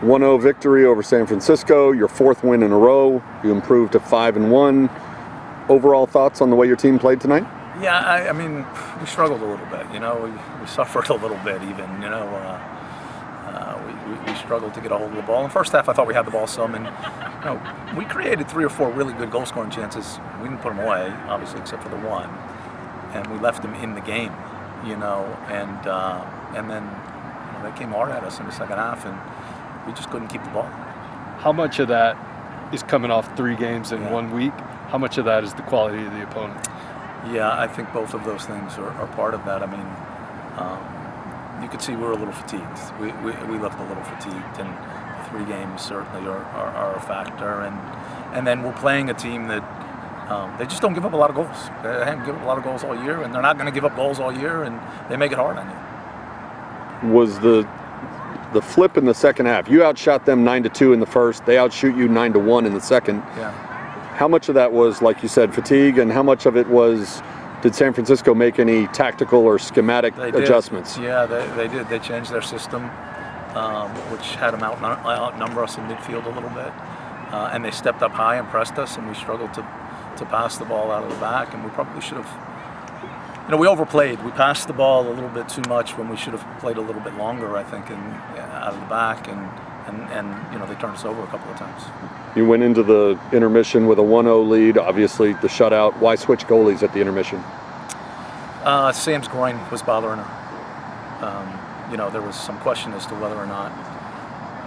1-0 victory over San Francisco, your 4th win in a row. You improved to 5-1. Overall thoughts on the way your team played tonight? Yeah, I mean, we struggled a little bit. We suffered a little bit even. We struggled to get a hold of the ball. In the first half, I thought we had the ball some, and we created 3 or 4 really good goal-scoring chances. We didn't put them away, obviously, except for the one, and we left them in the game. And then they came hard at us in the second half, and we just couldn't keep the ball. How much of that is coming off 3 games in 1 week? How much of that is the quality of the opponent? Yeah, I think both of those things are part of that. I mean, you could see we were a little fatigued. We looked a little fatigued, and 3 games certainly are a factor. And then we're playing a team that they just don't give up a lot of goals. They haven't given up a lot of goals all year, and they're not going to give up goals all year, and they make it hard on you. Was the flip in the second half? You outshot them 9-2 in the first. They outshoot you 9-1 in the second. Yeah. How much of that was, like you said, fatigue, and how much of it was, did San Francisco make any tactical or schematic adjustments? Yeah, they did. They changed their system, which had them outnumber us in midfield a little bit. And they stepped up high and pressed us, and we struggled to pass the ball out of the back, and we probably should have, we overplayed. We passed the ball a little bit too much when we should have played a little bit longer, I think, out of the back, and they turned us over a couple of times. You went into the intermission with a 1-0 lead, obviously the shutout. Why switch goalies at the intermission? Sam's groin was bothering her. There was some question as to whether or not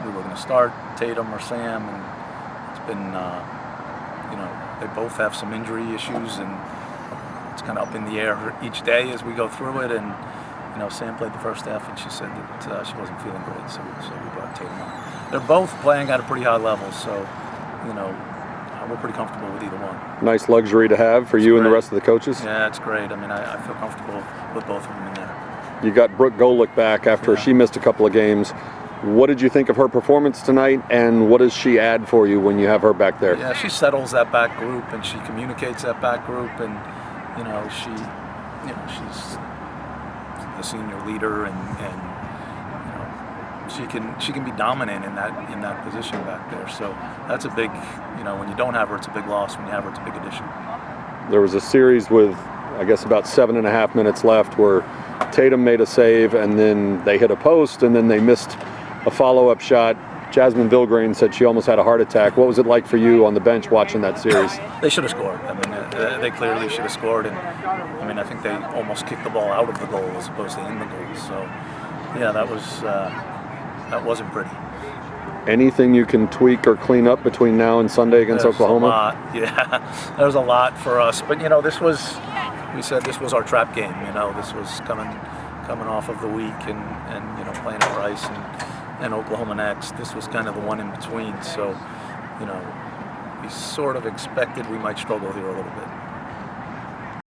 we were going to start Tatum or Sam, and it's been, they both have some injury issues, and it's kind of up in the air each day as we go through it. And Sam played the first half, and she said that she wasn't feeling great, so we brought Tatum on. They're both playing at a pretty high level, so we're pretty comfortable with either one. Nice luxury to have for you and the rest of the coaches. Yeah, it's great. I mean, I feel comfortable with both of them in there. You got Brooke Golick back after she missed a couple of games. What did you think of her performance tonight, and what does she add for you when you have her back there? Yeah, she settles that back group, and she communicates that back group, and she's the senior leader, and she can be dominant in that position back there. So that's a big, when you don't have her, it's a big loss. When you have her, it's a big addition. There was a series with, I guess, about 7.5 minutes left where Tatum made a save, and then they hit a post, and then they missed a follow-up shot. Jasmine Vilgrain said she almost had a heart attack. What was it like for you on the bench watching that series? They should have scored. I mean, they clearly should have scored, and I think they almost kicked the ball out of the goal as opposed to in the goal. So, yeah, that wasn't pretty. Anything you can tweak or clean up between now and Sunday against Oklahoma? A lot. Yeah, there's a lot for us. But we said this was our trap game. This was coming off of the week and playing at Rice and Oklahoma next. This was kind of the one in between. So, we sort of expected we might struggle here a little bit.